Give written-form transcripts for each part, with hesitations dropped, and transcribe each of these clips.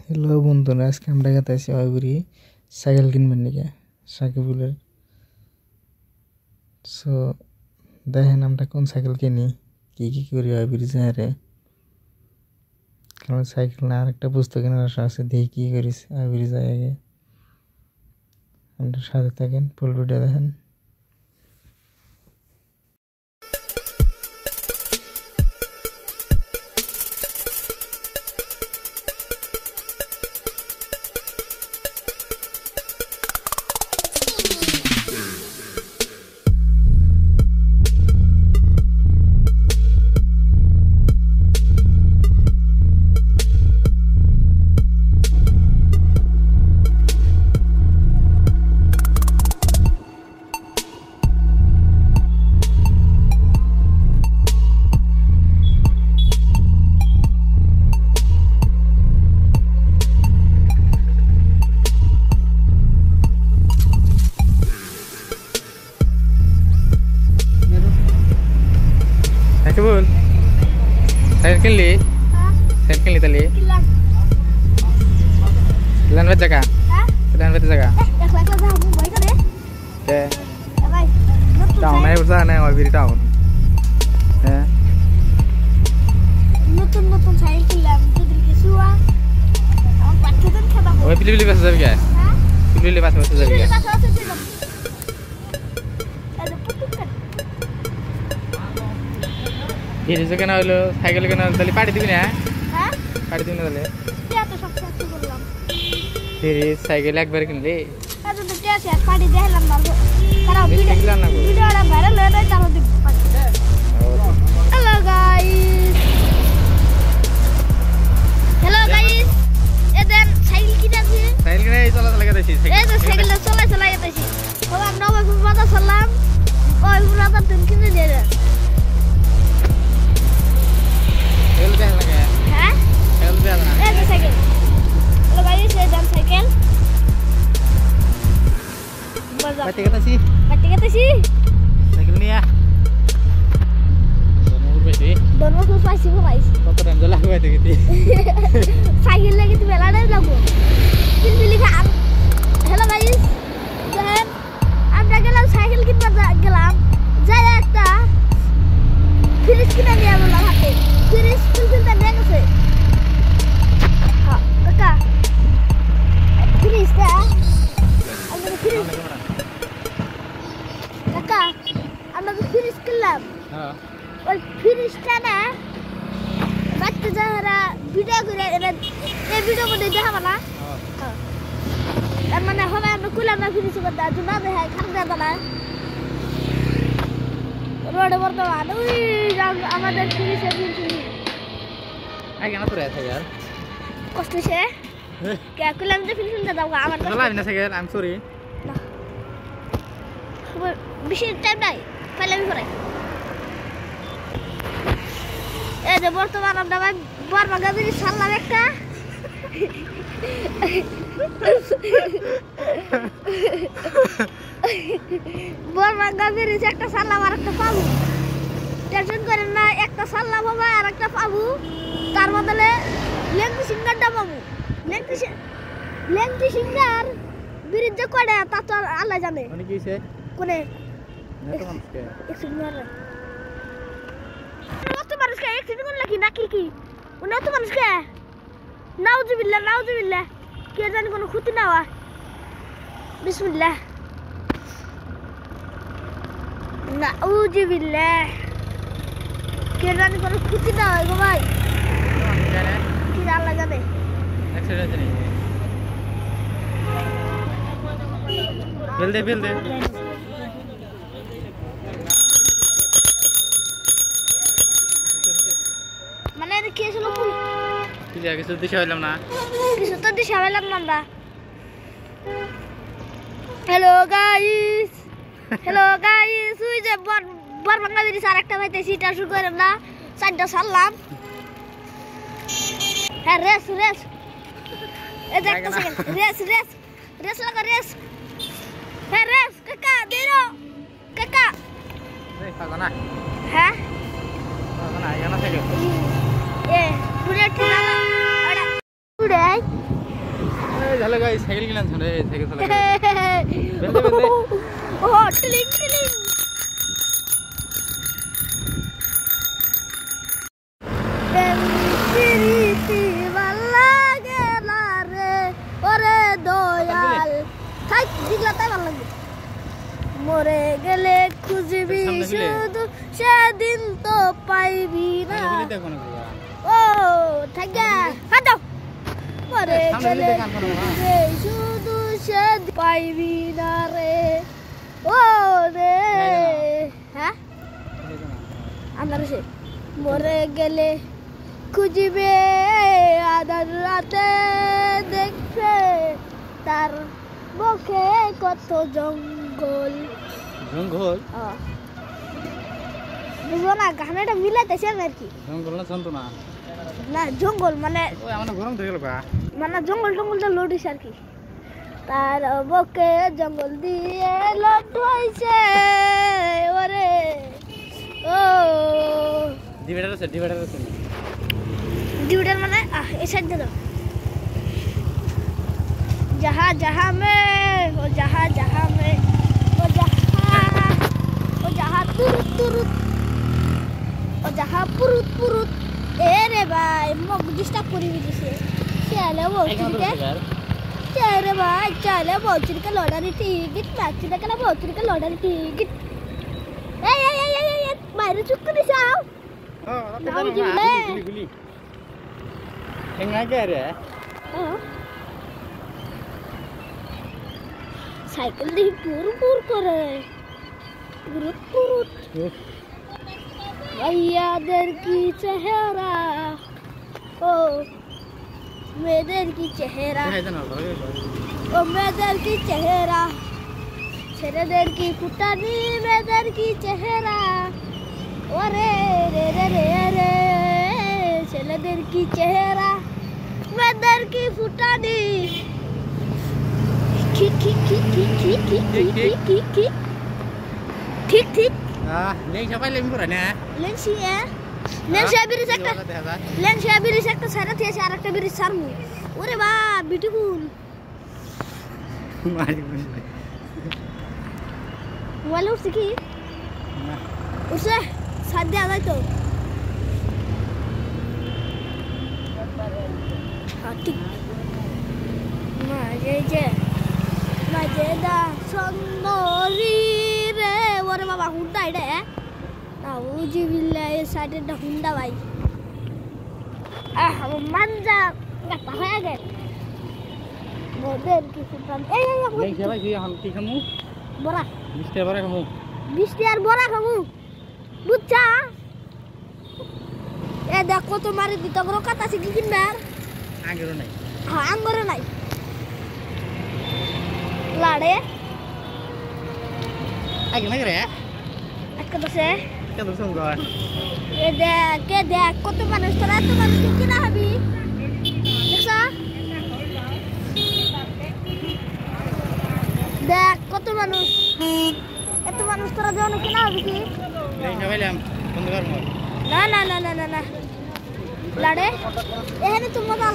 Hello বন্ধুরা, আজকে আমরা গেতেছি ওইগুড়ি সাইকেল কিনবেন নাকি সাকিবুলের। সো দেখেন আমরা কোন সাইকেল কিনি, কি কি করি ওইগুড়ি যায় রে। কারণ সাইকেল না আরেকটা পুস্তক কেনার আশা আছে, দেখি কি করিস ওইগুড়ি যায় আগে। আপনার সাথে থাকেন, ফুল ভিডিও দেখেন। Sakibul, cycle li, cycle li tali. Jalan berapa jaga? Jalan berapa jaga? Town này bây này ngoài Việt town. নতুন সাইকেল কিনলাম যদি কিছু আমার বাচ্চাদের খেলা হবে। ওই পিলিপিলি পাশে যাবি কে? পিলিপিলি পাশে যাবি কে? ধীরে কেন হলো সাইকেল কেন তাহলে পাড়ি দিবি না? হ্যাঁ পাড়ি দিবি না তাহলে? এত সব কিছু করলাম। ধীরে সাইকেল একবার কিনলি? এত তো টেসে পাড়ি দেখলাম না। খারাপ ভিডিওটা ভাইরাল হয়ে যায় চালু দিব। হ্যালো গাইস, এদেন সাইকেল কিনেছি। সাইকেল কিনে চলা গেছি। এই তো সাইকেলটা চলা গেছি। তো আমরা ওই পুরোটা চললাম, ওই পুরোটা তুমি কিনে দিয়ে দেন। সাইকেল দেন লাগে? হ্যাঁ সাইকেল দেন না? এই তো সাইকেল। হ্যালো গাইস, এই দেন সাইকেল। মজা বাড়ি গেতেছি সাইকেল নিয়ে। দনমুর পাইছি ভাইস কত টাইম লাগবে দেখি সাইকেল লাগি তো বেলা টাইম লাগবো কিনবি খান। হ্যালো গাইস, দেখেন আমরা গেলাম সাইকেল কিনতে, গেলাম যাই একটা ফ্রিজ কিনে নিয়ে বললাম হাতে। ফ্রিজ কিনতে নিয়ে গেছে। হ্যাঁ কাকা, ফ্রিজটা আমরা ফ্রিজ কাকা আমরা ফ্রিজ কিনলাম। ওই ফ্রিজটা না বাচ্চা যারা ভিডিও করে এই ভিডিও করে দেখাবো না। তার মানে হবে আমরা খুললাম না ফ্রিজ করতে আর না দেখায় খারাপ দেওয়া না রোডে বর্তমান ওই আমাদের ফ্রিজে আগে না তো রেছে यार কষ্ট সে কে খুললাম তো ফ্রিজ কিনতে দাও আমার কাছে চালাবি না সাইকেল। আই এম সরি, না বেশি টাইম নাই পাইলামি করে। এই যে বর্তমান আমরা বর্মা গাবির সারলাম একটা। বর্মা গাবির একটা সারলাম আর একটা পাবো। টেনশন করেন না, একটা সারলাম হবে আর একটা পাবো। তার বদলে লেংটি সিঙ্গারটা পাবো। লেংটি সিঙ্গার ব্রিজ যে করে তা তো আল্লাহ জানে। মানে কি হইছে কোনে নেতো মানুষকে এক সিঙ্গার মানুষকে অ্যাক্সিডেন্ট করলে কি নাকি কি উন্নত মানুষকে নাউজুবিল্লাহ কে জানি কোনো ক্ষতি না হয়। বিসমিল্লাহ নাউজুবিল্লাহ কে জানি কোনো ক্ষতি না হয় গো ভাই। কি আল্লাহ জানে। অ্যাক্সিডেন্ট নেই বেল দে মানে কি ছিল কি জায়গা কিছু দিশা হইলাম না, কিছু তো দিশা হইলাম না আমরা। হ্যালো গাইস ওই যে বর্মা ব্রিজ আর একটা পাইতেছি এটা শুরু করেন না। চারটা সারলাম। হ্যাঁ রেস এই যে একটা সেকেন্ড রেস লাগা রেস। হ্যাঁ রেস কাকা দেরো কাকা এই পাগল না। হ্যাঁ পাগল না জানা সাইকেল এ পুরো ঠিকানা আড়া পুরো झालं गाइस सायकल घेऊन रे सायकल चला ओ टिलिंग टिलिंग प्रीति वाला गेला रे ओरे দয়াল থাক দিগলাটাই ভালো লাগে মরে গেলে খুঁজবি শুধু সেদিন তো পাইবি না ও থাকা হাঁটো মরে গেলে খুঁজবি শুধু সেদিন পাইবি না রে ও রে হ্যাঁ আমরা সে মরে গেলে খুঁজবে আধার রাতে দেখবে তার বুকে কত জঙ্গল জঙ্গল বুঝো না গানটা মিলাইতেছে আর কি জঙ্গল না শান্তনা না জঙ্গল মানে ওই আমাদের গরম থেকে গেল মানে জঙ্গল টঙ্গলটা লোডিস আর কি তার বুকে জঙ্গল দিয়ে লোড হইছে ওরে ও ডিভাইডার আছে ডিভাইডার মানে এই সাইড দে जहाँ जहाँ में वो जहाँ जहाँ में वो जहाँ तुरुत तुरुत वो जहाँ पुरुत पुरुत रे भाई मग डिस्टर्ब करी से चले वो चले भाई चले बोचरी का लॉटरी टिकट मैच का बोचरी का लॉटरी टिकट ए बाहर चुप कर जाओ नाम जुले हेंगा क्या रे साइकिल दी पूर करे पुरुत भैया दर की चेहरा ओ मेदर की चेहरा ओ मेदर की चेहरा छेरे दर की फुटानी मेदर की चेहरा ओरे रे रे रे रे छेरे दर की चेहरा मेदर की फुटानी ठीक Laing siapa lem kurang ya len saya biri sektor sana tiya cara kita biri sarmu ore ba beautiful wala usiki usse sadya ada itu ठीक मजेदा सुंदरी रे ओरे बाबा हुंडा इडे ना उजी बिल्ला ये साइड दा हुंडा भाई हम मंजा गप्पा होया गे मोदेर की सुल्तान ए लेंग siapa sih हम की kamu बोरा 20 bora kamu 20 बोरा kamu बुच्चा ए देखो तुम्हारे दितगरो कता से किनबार आंगरो नहीं हां आंगरो नहीं लाड़े आगे लग रहा है अच्छा तो से क्या तो सुनगा ये देख কত মানুষ তোরা এত মানুষ কি না হবি দেখছা দেখ কত মানুষ এত মানুষ তোরা জানো কি না হবি কি नहीं সবাইলাম বন্ধ কর মোর না লাড়ে এখানে তো মজা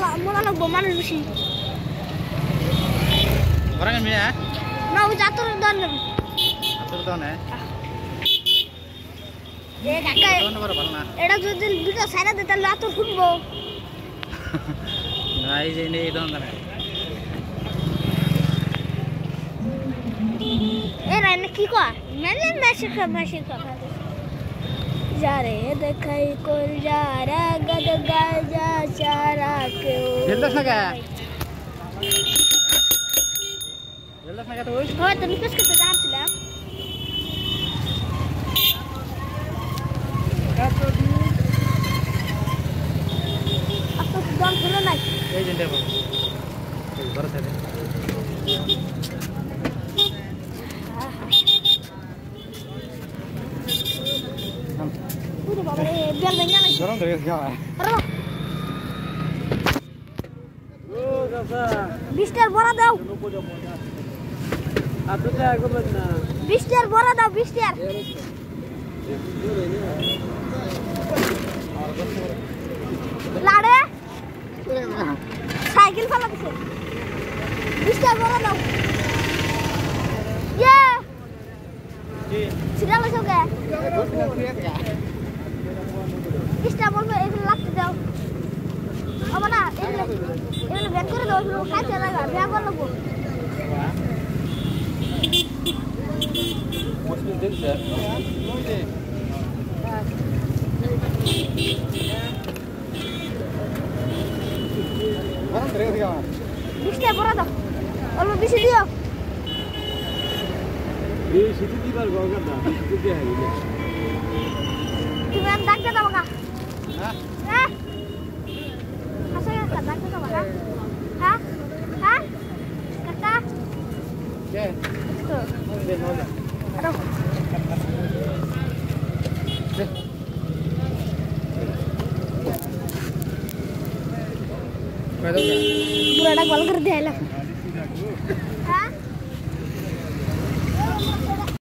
লাগবো মানুষ বেশি orang kan ya না ও যাতর দন atur tahun ya এ কাকা tahun berapa bal na এটা যদি ভিডিও সাইরা দে তাহলে আতর ফুটবো না এই যে এই tahun না এ রাইনা কি কয় মেলে মেশে খা जा रे देखाई कोल जा रा गद गाजा चारा क्यों jelas na ka jelas na ka tuh हो तो निकस के तैयार सिला अब तो दम खुला नहीं এই যে দেবো এই বড় সাথে udah bapak biar banyak lagi gorong dari segala berapa oh kasa 20 টার বড়া দাও atur ya aku benar 20 টার বড়া দাও 20 টার লাড়ে সাইকেল ফেলা দিছে Bisa bola dong. Ya. Sudah masuk ya? Bisa bola ini lap daw. Apa na? Ini biar kau dah dulu kaca lagi. Biar kau lagu. Mesti dek sir. Bisa bola dong. Kalau bisa dia. এই শীতে দিবার গঙ্গা না শীতে দিয়ে হারিয়ে তুমি আমি ডাকতে দাও কা হ্যাঁ হ্যাঁ আসলে কা ডাকতে দাও কা হ্যাঁ হ্যাঁ কাকা কে তো দে নলে আরো কয়টা पूरा डाक बंद कर दिया है